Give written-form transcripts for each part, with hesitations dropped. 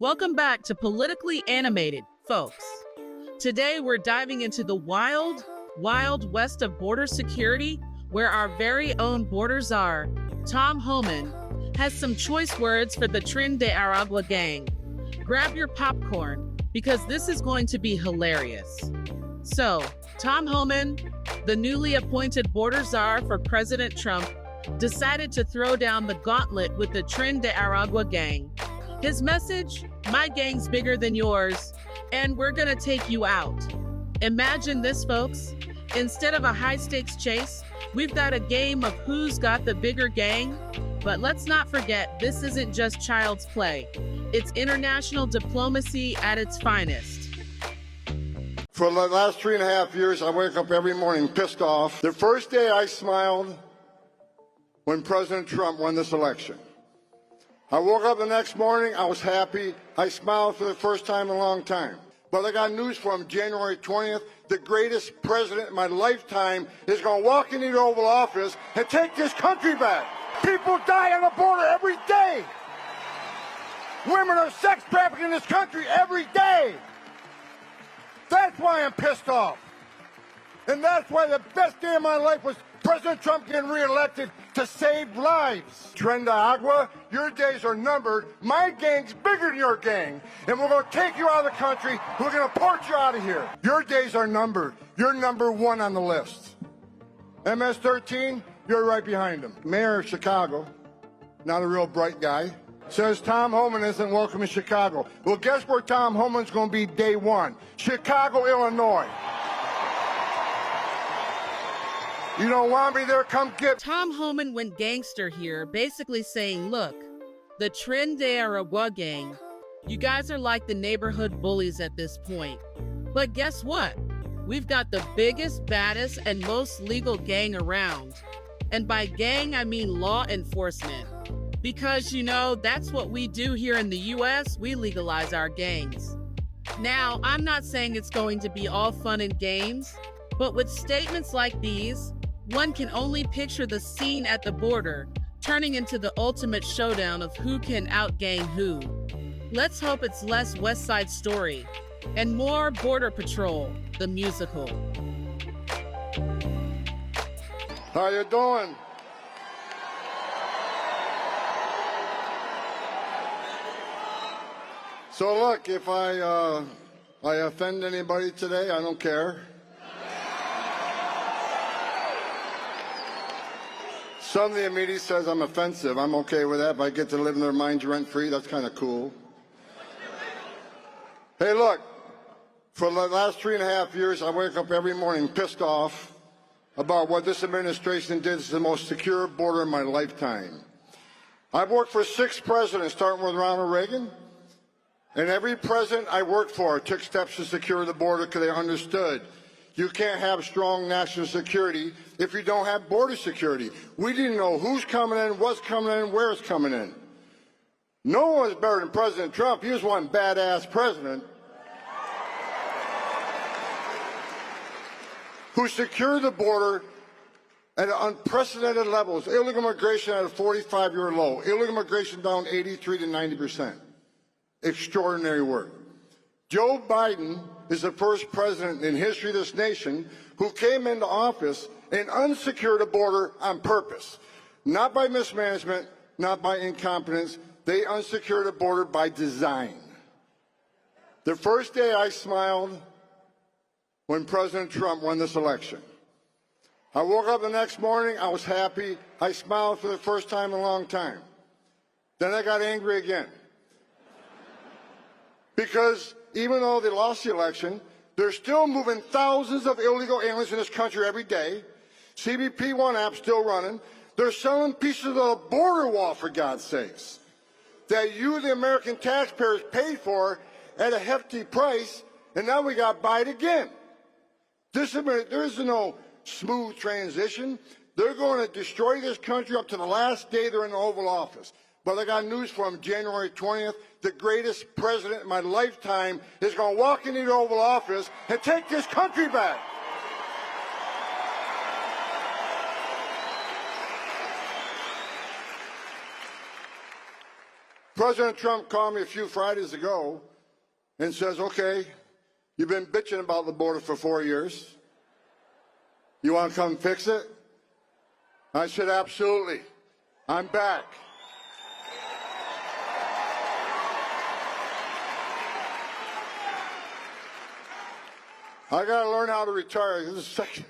Welcome back to Politically Animated, folks. Today we're diving into the wild, wild west of border security, where our very own border czar, Tom Homan, has some choice words for the Tren de Aragua gang. Grab your popcorn, because this is going to be hilarious. So, Tom Homan, the newly appointed border czar for President Trump, decided to throw down the gauntlet with the Tren de Aragua gang. His message: my gang's bigger than yours, and we're gonna take you out. Imagine this, folks. Instead of a high-stakes chase, we've got a game of who's got the bigger gang. But let's not forget, this isn't just child's play. It's international diplomacy at its finest. For the last 3.5 years, I wake up every morning pissed off. The first day I smiled when President Trump won this election. I woke up the next morning, I was happy. I smiled for the first time in a long time. But I got news for him. January 20th, the greatest president in my lifetime is going to walk into the Oval Office and take this country back. People die on the border every day. Women are sex trafficked in this country every day. That's why I'm pissed off. And that's why the best day of my life was President Trump getting reelected to save lives. Tren de Aragua, your days are numbered. My gang's bigger than your gang. And we're going to take you out of the country. We're going to port you out of here. Your days are numbered. You're number one on the list. MS-13, you're right behind him. Mayor of Chicago, not a real bright guy, says Tom Homan isn't welcome in Chicago. Well, guess where Tom Homan's going to be day one? Chicago, Illinois. You don't want me there? Come get... Tom Homan went gangster here, basically saying, look, the Tren de Aragua gang, you guys are like the neighborhood bullies at this point. But guess what? We've got the biggest, baddest, and most legal gang around. And by gang, I mean law enforcement. Because, you know, that's what we do here in the US, we legalize our gangs. Now, I'm not saying it's going to be all fun and games, but with statements like these, one can only picture the scene at the border turning into the ultimate showdown of who can outgang who. Let's hope it's less West Side Story and more Border Patrol, the musical. How you doing? So look, if I offend anybody today, I don't care. Some of the media says I'm offensive. I'm okay with that, but I get to live in their minds rent-free. That's kind of cool. Hey, look, for the last 3.5 years, I wake up every morning pissed off about what this administration did to the most secure border in my lifetime. I've worked for 6 presidents, starting with Ronald Reagan, and every president I worked for took steps to secure the border because they understood you can't have strong national security if you don't have border security. We didn't know who's coming in, what's coming in, where it's coming in. No one was better than President Trump. He was one badass president who secured the border at unprecedented levels. Illegal immigration at a 45-year low. Illegal immigration down 83 to 90%. Extraordinary work. Joe Biden is the first president in history of this nation who came into office and unsecured the border on purpose. Not by mismanagement, not by incompetence. They unsecured the border by design. The first day I smiled when President Trump won this election. I woke up the next morning, I was happy. I smiled for the first time in a long time. Then I got angry again. Because even though they lost the election, they're still moving thousands of illegal aliens in this country every day. CBP One app still running. They're selling pieces of the border wall, for God's sakes, that you, the American taxpayers, paid for at a hefty price, and now we got to buy it again. There is no smooth transition. They're going to destroy this country up to the last day they're in the Oval Office. But I got news for him. January 20th, the greatest president in my lifetime is going to walk into the Oval Office and take this country back. President Trump called me a few Fridays ago and says, okay, you've been bitching about the border for 4 years. You want to come fix it? I said, absolutely. I'm back. I got to learn how to retire. This is the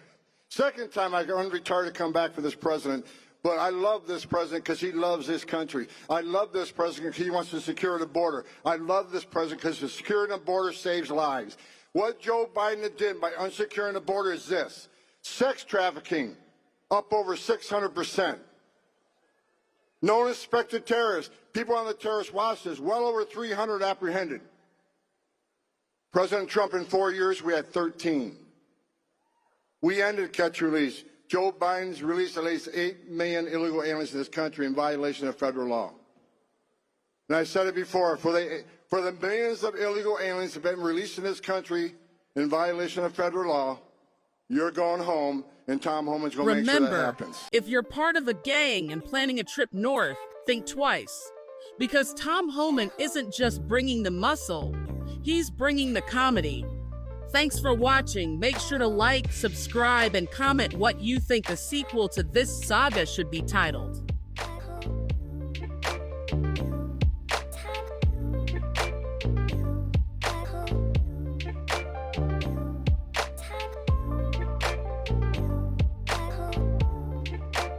second time I got to retire to come back for this president. But I love this president because he loves this country. I love this president because he wants to secure the border. I love this president because the securing the border saves lives. What Joe Biden did by unsecuring the border is this. Sex trafficking, up over 600%. Known as suspected terrorists, people on the terrorist watch list, well over 300 apprehended. President Trump, in 4 years, we had 13. We ended catch-release. Joe Biden's released at least 8 million illegal aliens in this country in violation of federal law. And I said it before, for the millions of illegal aliens that have been released in this country in violation of federal law, you're going home, and Tom Homan's going to make sure that happens. If you're part of a gang and planning a trip north, think twice. Because Tom Homan isn't just bringing the muscle, he's bringing the comedy. Thanks for watching. Make sure to like, subscribe, and comment what you think the sequel to this saga should be titled.